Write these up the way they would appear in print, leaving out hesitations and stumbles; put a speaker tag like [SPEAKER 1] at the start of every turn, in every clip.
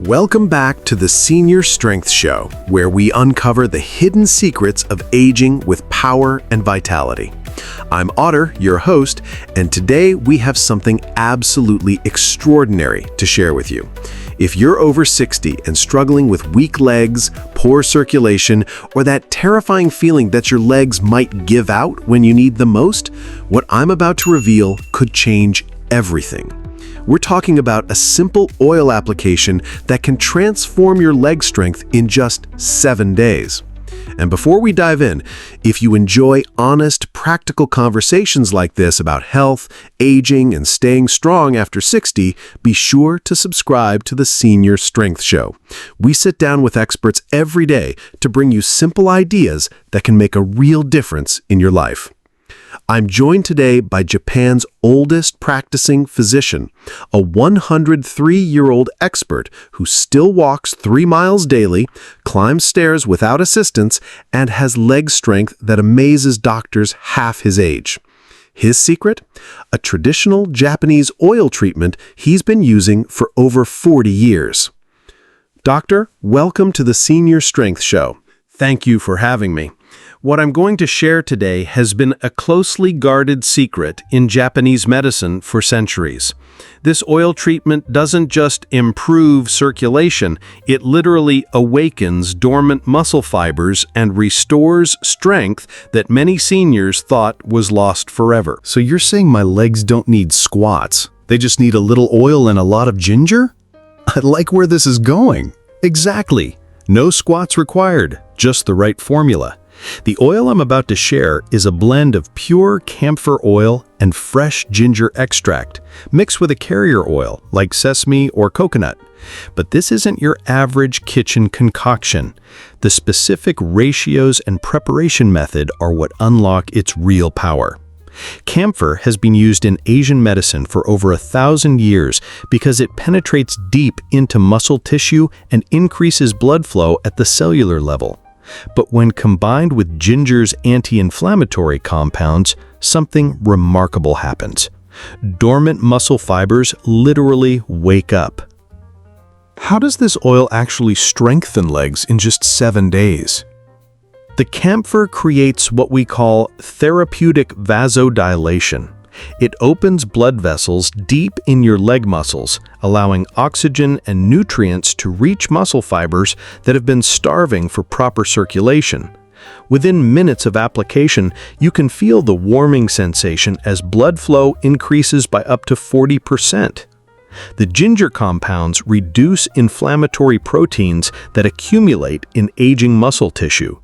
[SPEAKER 1] Welcome back to the Senior Strength Show, where we uncover the hidden secrets of aging with power and vitality. I'm Otter, your host, and today we have something absolutely extraordinary to share with you. If you're over 60 and struggling with weak legs, poor circulation, or that terrifying feeling that your legs might give out when you need them most, what I'm about to reveal could change everything. We're talking about a simple oil application that can transform your leg strength in just 7 days. And before we dive in, if you enjoy honest, practical conversations like this about health, aging, and staying strong after 60, be sure to subscribe to the Senior Strength Show. We sit down with experts every day to bring you simple ideas that can make a real difference in your life. I'm joined today by Japan's oldest practicing physician, a 103-year-old expert who still walks 3 miles daily, climbs stairs without assistance, and has leg strength that amazes doctors half his age. His secret? A traditional Japanese oil treatment he's been using for over 40 years. Doctor, welcome to the Senior Strength Show. Thank you for having me. What I'm going to share today has been a closely guarded secret in Japanese medicine for centuries. This oil treatment doesn't just improve circulation, it literally awakens dormant muscle fibers and restores strength that many seniors thought was lost forever.
[SPEAKER 2] So you're saying my legs don't need squats? They just need a little oil and a lot of ginger? I like where this is going. Exactly. No squats required, just the right formula. The oil I'm about to share is a blend of pure camphor oil and fresh ginger extract, mixed with a carrier oil like sesame or coconut. But this isn't your average kitchen concoction. The specific ratios and preparation method are what unlock its real power. Camphor has been used in Asian medicine for over 1,000 years because it penetrates deep into muscle tissue and increases blood flow at the cellular level. But when combined with ginger's anti-inflammatory compounds, something remarkable happens. Dormant muscle fibers literally wake up.
[SPEAKER 1] How does this oil actually strengthen legs in just 7 days?
[SPEAKER 2] The camphor creates what we call therapeutic vasodilation. It opens blood vessels deep in your leg muscles, allowing oxygen and nutrients to reach muscle fibers that have been starving for proper circulation. Within minutes of application, you can feel the warming sensation as blood flow increases by up to 40%. The ginger compounds reduce inflammatory proteins that accumulate in aging muscle tissue.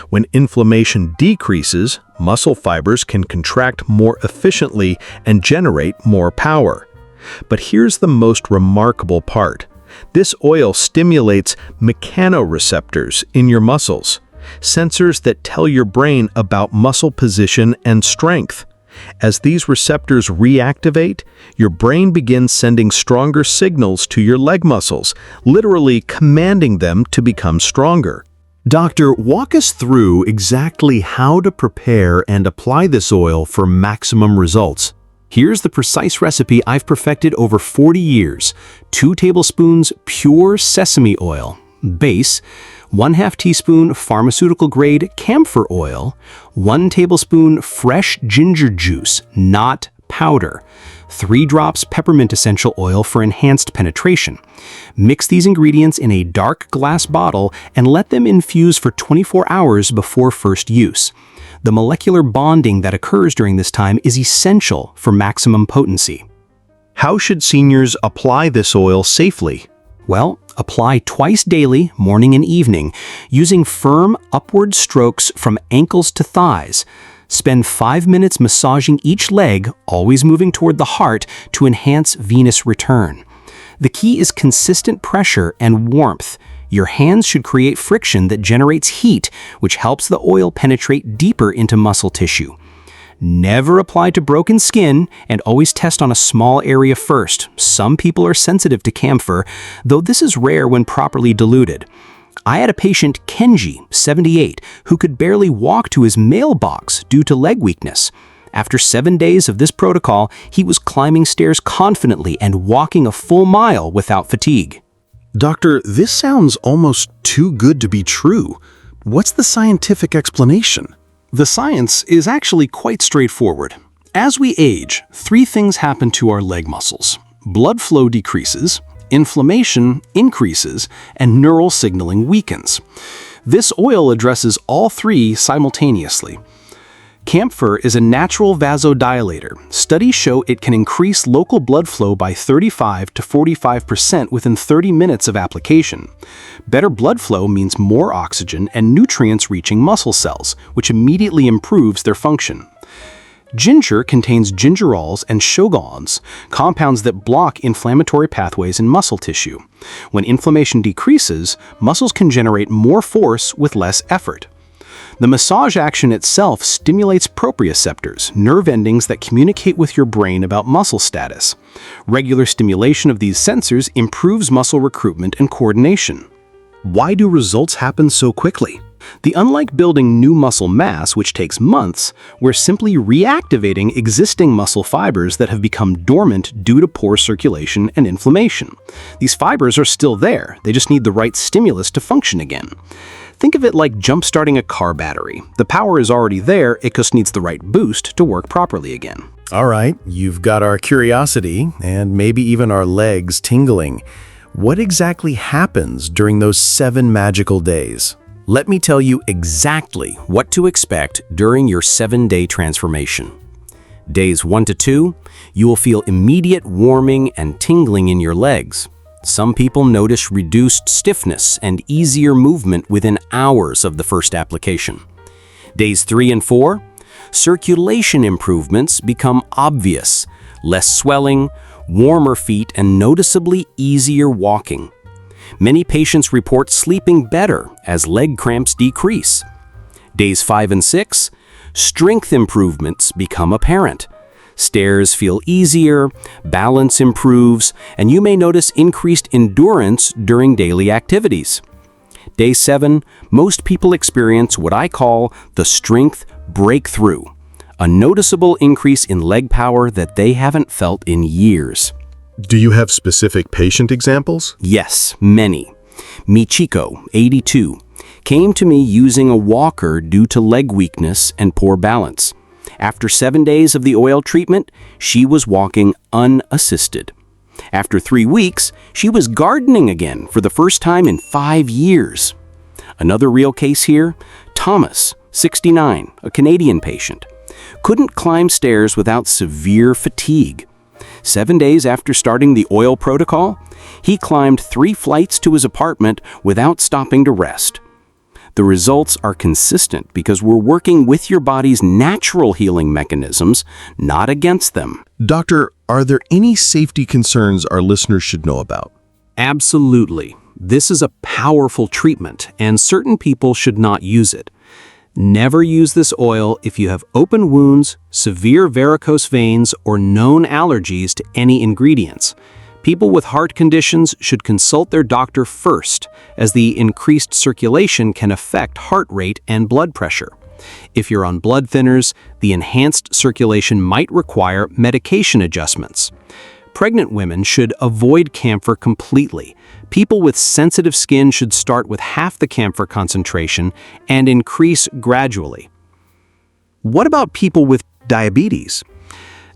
[SPEAKER 2] When inflammation decreases, muscle fibers can contract more efficiently and generate more power. But here's the most remarkable part. This oil stimulates mechanoreceptors in your muscles, sensors that tell your brain about muscle position and strength. As these receptors reactivate, your brain begins sending stronger signals to your leg muscles, literally commanding them to become stronger.
[SPEAKER 1] Doctor, walk us through exactly how to prepare and apply this oil for maximum results. Here's the precise recipe I've perfected over 40 years. 2 tablespoons pure sesame oil. Base, 1/2 teaspoon pharmaceutical-grade camphor oil, 1 tablespoon fresh ginger juice, not powder, 3 drops peppermint essential oil for enhanced penetration. Mix these ingredients in a dark glass bottle and let them infuse for 24 hours before first use. The molecular bonding that occurs during this time is essential for maximum potency.
[SPEAKER 2] How should seniors apply this oil safely?
[SPEAKER 3] Well, apply twice daily, morning and evening, using firm upward strokes from ankles to thighs. Spend 5 minutes massaging each leg, always moving toward the heart to enhance venous return. The key is consistent pressure and warmth. Your hands should create friction that generates heat, which helps the oil penetrate deeper into muscle tissue. Never apply to broken skin, and always test on a small area first. Some people are sensitive to camphor, though this is rare when properly diluted. I had a patient, Kenji, 78, who could barely walk to his mailbox due to leg weakness. After 7 days of this protocol, he was climbing stairs confidently and walking a full mile without fatigue.
[SPEAKER 2] Doctor, this sounds almost too good to be true. What's the scientific explanation?
[SPEAKER 3] The science is actually quite straightforward. As we age, three things happen to our leg muscles. Blood flow decreases, inflammation increases, and neural signaling weakens. This oil addresses all three simultaneously. Camphor is a natural vasodilator. Studies show it can increase local blood flow by 35 to 45% within 30 minutes of application. Better blood flow means more oxygen and nutrients reaching muscle cells, which immediately improves their function. Ginger contains gingerols and shogaons, compounds that block inflammatory pathways in muscle tissue. When inflammation decreases, muscles can generate more force with less effort. The massage action itself stimulates proprioceptors, nerve endings that communicate with your brain about muscle status. Regular stimulation of these sensors improves muscle recruitment and coordination.
[SPEAKER 2] Why do results happen so quickly?
[SPEAKER 3] Unlike building new muscle mass, which takes months, we're simply reactivating existing muscle fibers that have become dormant due to poor circulation and inflammation. These fibers are still there, they just need the right stimulus to function again. Think of it like jump-starting a car battery. The power is already there, it just needs the right boost to work properly again.
[SPEAKER 1] All right, you've got our curiosity and maybe even our legs tingling. What exactly happens during those 7 magical days?
[SPEAKER 4] Let me tell you exactly what to expect during your 7-day transformation. Days 1 to 2, you will feel immediate warming and tingling in your legs. Some people notice reduced stiffness and easier movement within hours of the first application. Days 3 and 4, circulation improvements become obvious, less swelling, warmer feet, and noticeably easier walking. Many patients report sleeping better as leg cramps decrease. Days 5 and 6, strength improvements become apparent. Stairs feel easier, balance improves, and you may notice increased endurance during daily activities. Day 7, most people experience what I call the strength breakthrough, a noticeable increase in leg power that they haven't felt in years.
[SPEAKER 1] Do you have specific patient examples?
[SPEAKER 4] Yes, many. Michiko, 82, came to me using a walker due to leg weakness and poor balance. After 7 days of the oil treatment, she was walking unassisted. After 3 weeks, she was gardening again for the first time in 5 years. Another real case here, Thomas, 69, a Canadian patient, couldn't climb stairs without severe fatigue. 7 days after starting the oil protocol, he climbed 3 flights to his apartment without stopping to rest. The results are consistent because we're working with your body's natural healing mechanisms, not against them.
[SPEAKER 2] Doctor, are there any safety concerns our listeners should know about?
[SPEAKER 3] Absolutely. This is a powerful treatment, and certain people should not use it. Never use this oil if you have open wounds, severe varicose veins, or known allergies to any ingredients. People with heart conditions should consult their doctor first, as the increased circulation can affect heart rate and blood pressure. If you're on blood thinners, the enhanced circulation might require medication adjustments. Pregnant women should avoid camphor completely. People with sensitive skin should start with half the camphor concentration and increase gradually.
[SPEAKER 2] What about people with diabetes?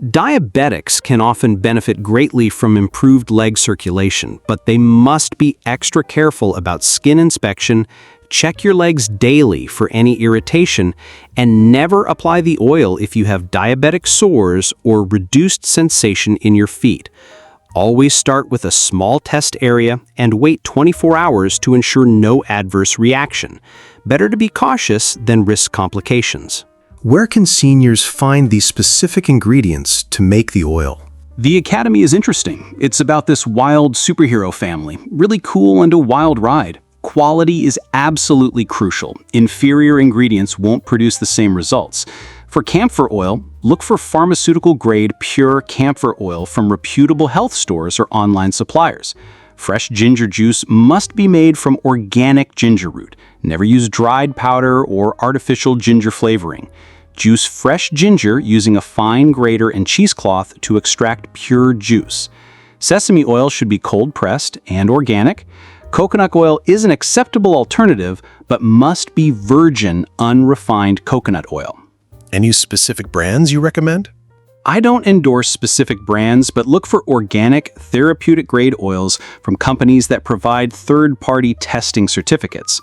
[SPEAKER 3] Diabetics can often benefit greatly from improved leg circulation, but they must be extra careful about skin inspection, check your legs daily for any irritation, and never apply the oil if you have diabetic sores or reduced sensation in your feet. Always start with a small test area and wait 24 hours to ensure no adverse reaction. Better to be cautious than risk complications.
[SPEAKER 2] Where can seniors find these specific ingredients to make the oil?
[SPEAKER 3] The Academy is interesting. It's about this wild superhero family. Really cool and a wild ride. Quality is absolutely crucial. Inferior ingredients won't produce the same results. For camphor oil, look for pharmaceutical-grade pure camphor oil from reputable health stores or online suppliers. Fresh ginger juice must be made from organic ginger root. Never use dried powder or artificial ginger flavoring. Juice fresh ginger using a fine grater and cheesecloth to extract pure juice. Sesame oil should be cold-pressed and organic. Coconut oil is an acceptable alternative, but must be virgin, unrefined coconut oil.
[SPEAKER 1] Any specific brands you recommend?
[SPEAKER 3] I don't endorse specific brands, but look for organic, therapeutic-grade oils from companies that provide third-party testing certificates.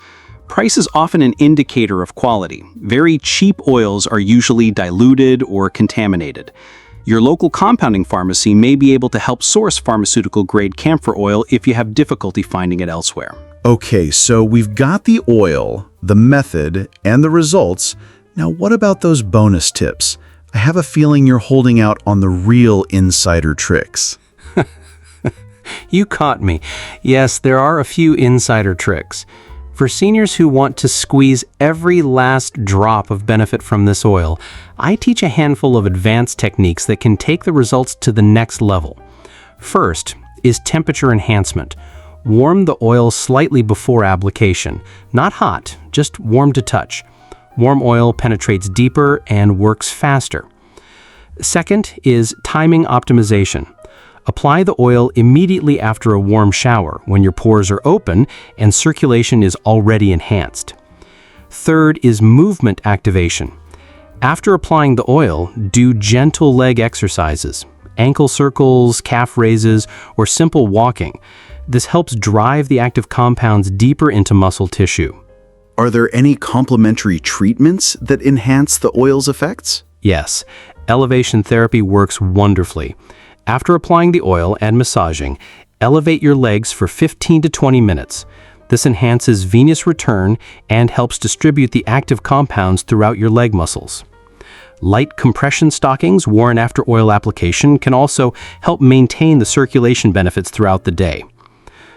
[SPEAKER 3] Price is often an indicator of quality. Very cheap oils are usually diluted or contaminated. Your local compounding pharmacy may be able to help source pharmaceutical-grade camphor oil if you have difficulty finding it elsewhere.
[SPEAKER 2] Okay, so we've got the oil, the method, and the results. Now what about those bonus tips? I have a feeling you're holding out on the real insider tricks.
[SPEAKER 3] You caught me. Yes, there are a few insider tricks. For seniors who want to squeeze every last drop of benefit from this oil, I teach a handful of advanced techniques that can take the results to the next level. First is temperature enhancement. Warm the oil slightly before application. Not hot, just warm to touch. Warm oil penetrates deeper and works faster. Second is timing optimization. Apply the oil immediately after a warm shower when your pores are open and circulation is already enhanced. Third is movement activation. After applying the oil, do gentle leg exercises, ankle circles, calf raises, or simple walking. This helps drive the active compounds deeper into muscle tissue.
[SPEAKER 2] Are there any complementary treatments that enhance the oil's effects?
[SPEAKER 3] Yes, elevation therapy works wonderfully. After applying the oil and massaging, elevate your legs for 15 to 20 minutes. This enhances venous return and helps distribute the active compounds throughout your leg muscles. Light compression stockings worn after oil application can also help maintain the circulation benefits throughout the day.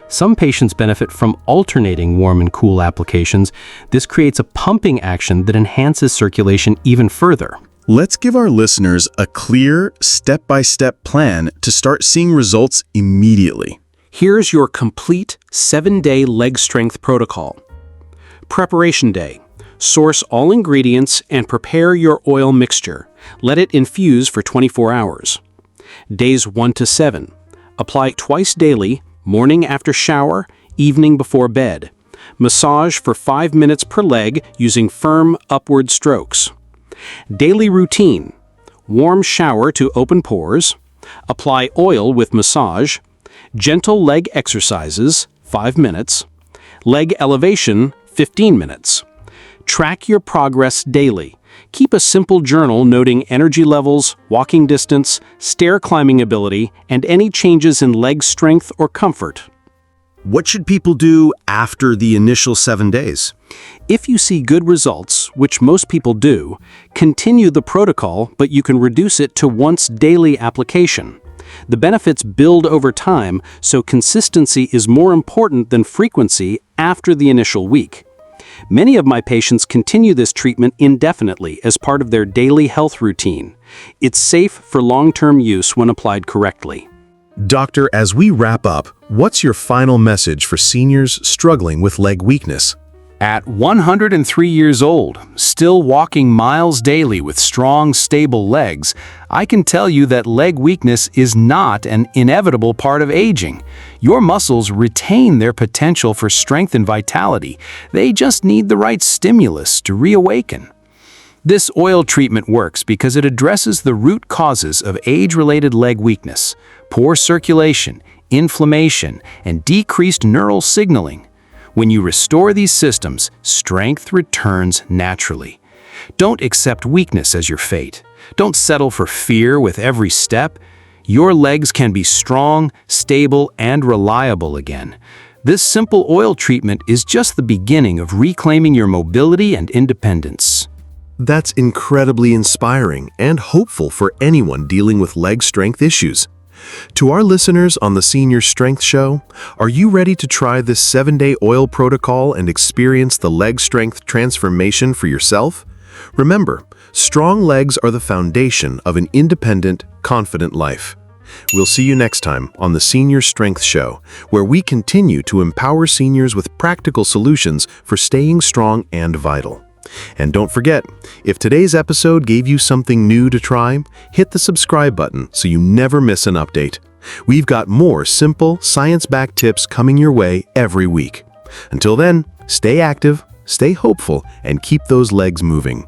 [SPEAKER 3] Some patients benefit from alternating warm and cool applications. This creates a pumping action that enhances circulation even further.
[SPEAKER 2] Let's give our listeners a clear, step-by-step plan to start seeing results immediately.
[SPEAKER 3] Here's your complete 7-day leg strength protocol. Preparation day. Source all ingredients and prepare your oil mixture. Let it infuse for 24 hours. Days 1 to 7. Apply twice daily, morning after shower, evening before bed. Massage for 5 minutes per leg using firm upward strokes. Daily routine. Warm shower to open pores. Apply oil with massage. Gentle leg exercises, 5 minutes. Leg elevation, 15 minutes. Track your progress daily. Keep a simple journal noting energy levels, walking distance, stair climbing ability, and any changes in leg strength or comfort.
[SPEAKER 1] What should people do after the initial 7 days?
[SPEAKER 3] If you see good results, which most people do, continue the protocol, but you can reduce it to once daily application. The benefits build over time, so consistency is more important than frequency after the initial week. Many of my patients continue this treatment indefinitely as part of their daily health routine. It's safe for long-term use when applied correctly.
[SPEAKER 1] Doctor, as we wrap up, what's your final message for seniors struggling with leg weakness?
[SPEAKER 3] At 103 years old, still walking miles daily with strong, stable legs, I can tell you that leg weakness is not an inevitable part of aging. Your muscles retain their potential for strength and vitality. They just need the right stimulus to reawaken. This oil treatment works because it addresses the root causes of age-related leg weakness, poor circulation, inflammation, and decreased neural signaling. When you restore these systems, strength returns naturally. Don't accept weakness as your fate. Don't settle for fear with every step. Your legs can be strong, stable, and reliable again. This simple oil treatment is just the beginning of reclaiming your mobility and independence.
[SPEAKER 1] That's incredibly inspiring and hopeful for anyone dealing with leg strength issues. To our listeners on the Senior Strength Show, are you ready to try this 7-day oil protocol and experience the leg strength transformation for yourself? Remember, strong legs are the foundation of an independent, confident life. We'll see you next time on the Senior Strength Show, where we continue to empower seniors with practical solutions for staying strong and vital. And don't forget, if today's episode gave you something new to try, hit the subscribe button so you never miss an update. We've got more simple, science-backed tips coming your way every week. Until then, stay active, stay hopeful, and keep those legs moving.